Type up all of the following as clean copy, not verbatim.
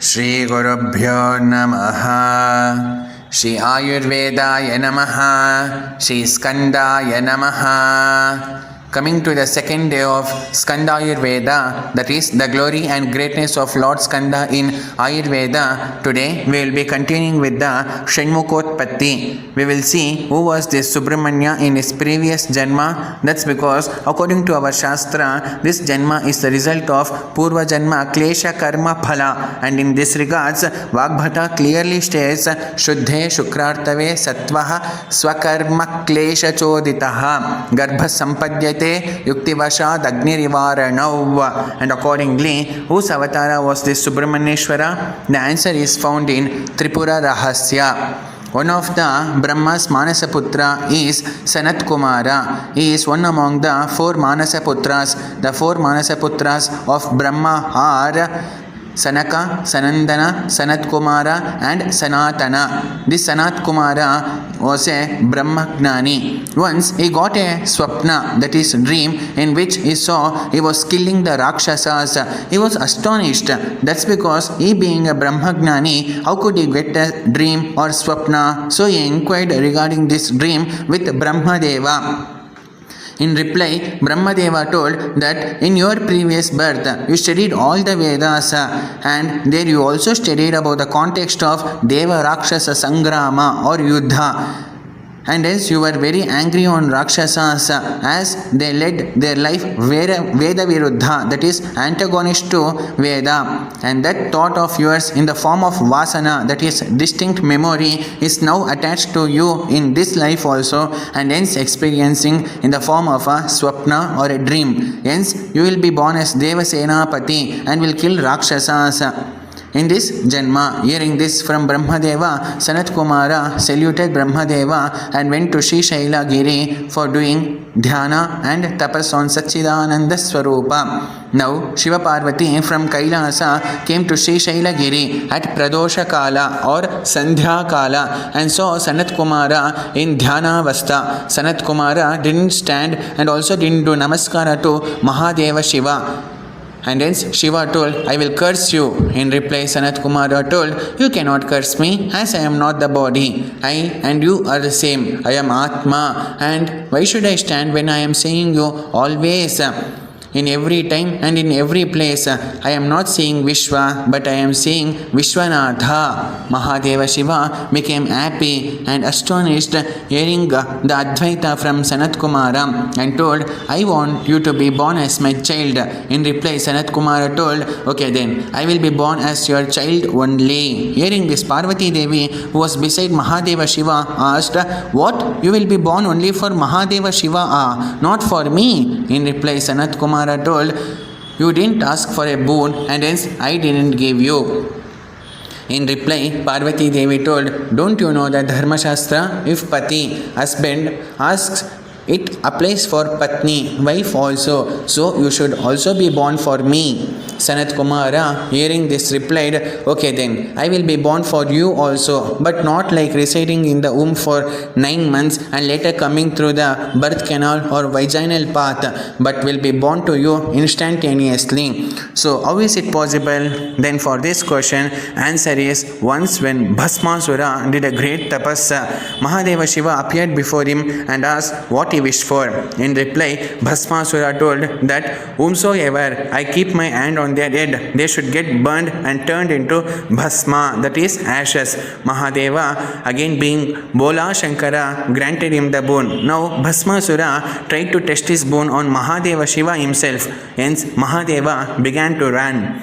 श्री गुरुभ्यो नमः। श्री आयुर्वेदाय नमः। श्री स्कंदाय नमः। Coming to the second day of Skanda Ayurveda, that is the glory and greatness of Lord Skanda in Ayurveda. Today we will be continuing with the Shanmukotpatti. We will see who was this Subramanya in his previous Janma. That's because according to our Shastra, this Janma is the result of Purva Janma Klesha Karma Phala, and in this regards Vagbhata clearly states Shuddhe Shukrartave Sattvaha Swakarma Klesha Choditaha Garbha Sampadhyate Yuktivashad Agnirivaranau. And accordingly, whose avatara was this Subramanyeshwara? The answer is found in Tripura Rahasya. One of the Brahma's Manasaputra is Sanat Kumara. He is one among the four Manasaputras. The four Manasaputras of Brahma are Sanaka, Sanandana, Sanat Kumara and Sanatana. This Sanat Kumara was a Brahmagnani. Once he got a swapna, that is dream, in which he saw he was killing the Rakshasas. He was astonished. That's because he being a Brahmagnani, how could he get a dream or swapna? So he inquired regarding this dream with Brahmadeva. In reply, Brahmadeva told that in your previous birth you studied all the Vedas, and there you also studied about the context of Deva Rakshasa Sangrama or Yuddha. And hence you were very angry on Rakshasas as they led their life Veda Viruddha, that is antagonist to Veda. And that thought of yours in the form of Vasana, that is distinct memory, is now attached to you in this life also, and hence experiencing in the form of a Swapna or a dream. Hence you will be born as Deva Senapati and will kill Rakshasas. In this Janma, hearing this from Brahmadeva, Sanat Kumara saluted Brahmadeva and went to Sri Shaila Giri for doing dhyana and tapas on Satchidananda Swarupa. Now, Shiva Parvati from Kailasa came to Sri Shaila Giri at Pradosha Kala or Sandhya Kala and saw Sanat Kumara in dhyana vasta. Sanat Kumara didn't stand and also didn't do namaskara to Mahadeva Shiva. And hence Shiva told, I will curse you. In reply, Sanat Kumara told, you cannot curse me as I am not the body. I and you are the same. I am Atma. And why should I stand when I am seeing you always? In every time and in every place, I am not seeing Vishwa, but I am seeing Vishwanatha. Mahadeva Shiva became happy and astonished hearing the Advaita from Sanat Kumara and told, I want you to be born as my child. In reply, Sanat Kumara told, okay then, I will be born as your child only. Hearing this, Parvati Devi, who was beside Mahadeva Shiva, asked, what? You will be born only for Mahadeva Shiva, not for me? In reply, Sanat Kumara told, you didn't ask for a boon and hence I didn't give you. In reply, Parvati Devi told, don't you know that Dharma Shastra, if Pati, husband, asks, it applies for Patni, wife also, so you should also be born for me. Sanat Kumara, hearing this, replied, okay then, I will be born for you also, but not like residing in the womb for 9 months and later coming through the birth canal or vaginal path, but will be born to you instantaneously. So how is it possible? Then for this question, answer is, once when Bhasmasura did a great tapas, Mahadeva Shiva appeared before him and asked what he wished for. In reply, Bhasmasura told that whomsoever I keep my hand on their head, they should get burned and turned into Bhasma, that is ashes. Mahadeva, again being Bola Shankara, granted him the boon. Now Bhasmasura tried to test his boon on Mahadeva Shiva himself. Hence Mahadeva began to run.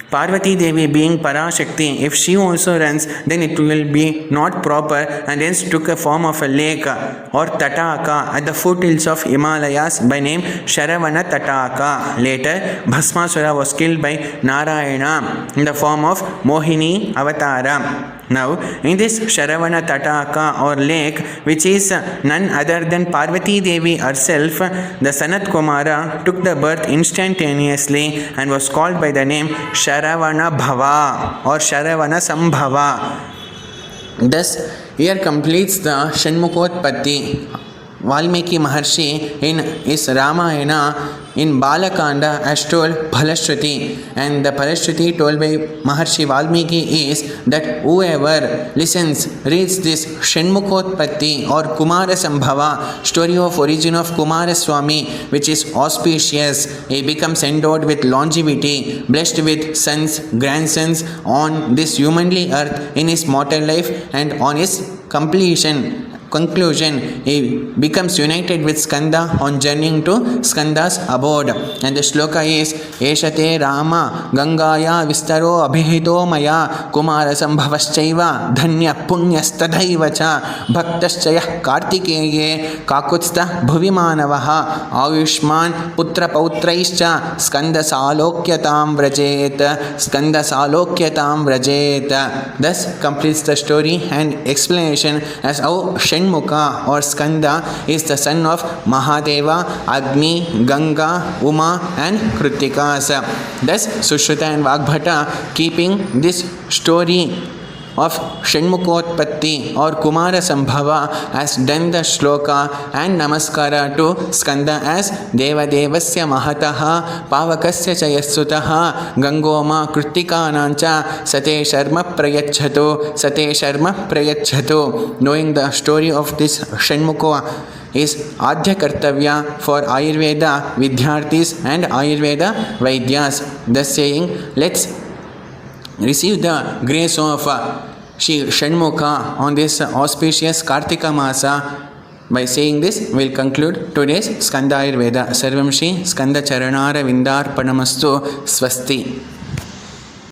Parvati Devi being Parashakti, if she also runs, then it will be not proper, and hence took a form of a lake or Tataka at the foothills of Himalayas by name Sharavana Tataka. Later, Bhasmasura was killed by Narayana in the form of Mohini Avatara. Now, in this Sharavana Tataka or lake, which is none other than Parvati Devi herself, the Sanat Kumara took the birth instantaneously and was called by the name Sharavana Bhava or Sharavana Sambhava. Thus, here completes the Shanmukotpatti. Valmiki Maharshi in his Ramayana in Balakanda has told Phalashruti, and the Phalashruti told by Maharshi Valmiki is that whoever listens, reads this Shanmukotpatti or Kumara Sambhava, story of origin of Kumara Swami, which is auspicious, he becomes endowed with longevity, blessed with sons, grandsons on this humanly earth in his mortal life, and on his conclusion, he becomes united with Skanda on journeying to Skanda's abode. And the shloka is Eshate Rama Gangaya Vistaro Abhihito Maya Kumara Sambhavaschaiva Dhanya Punyastadhaivacha Bhaktaschaya Kartikeye Kakutsta Bhuvimanavaha Ayushman Putra Pautraischa Skanda Salokyatam Vrajet. Thus completes the story and explanation as how Shanmuka or Skanda is the son of Mahadeva, Agni, Ganga, Uma and Kritikas. Thus Sushruta and Vagbhata, keeping this story of Shanmukotpatti or Kumara Sambhava, has done the shloka and namaskara to Skanda as Devadevasya Mahataha Pavakasya Chayasutaha Gangoma Kritikanancha Sate Sharma Prayachatu. Knowing the story of this Shanmuka is Adhya Kartavya for Ayurveda Vidyarthis and Ayurveda Vaidyas. Thus saying, let's receive the grace of Shri Shanmuka on this auspicious Kartika Masa. By saying this, we will conclude today's Skanda Ayurveda. Sarvam Shri Skanda Charanara Vindarpanamastu Swasti.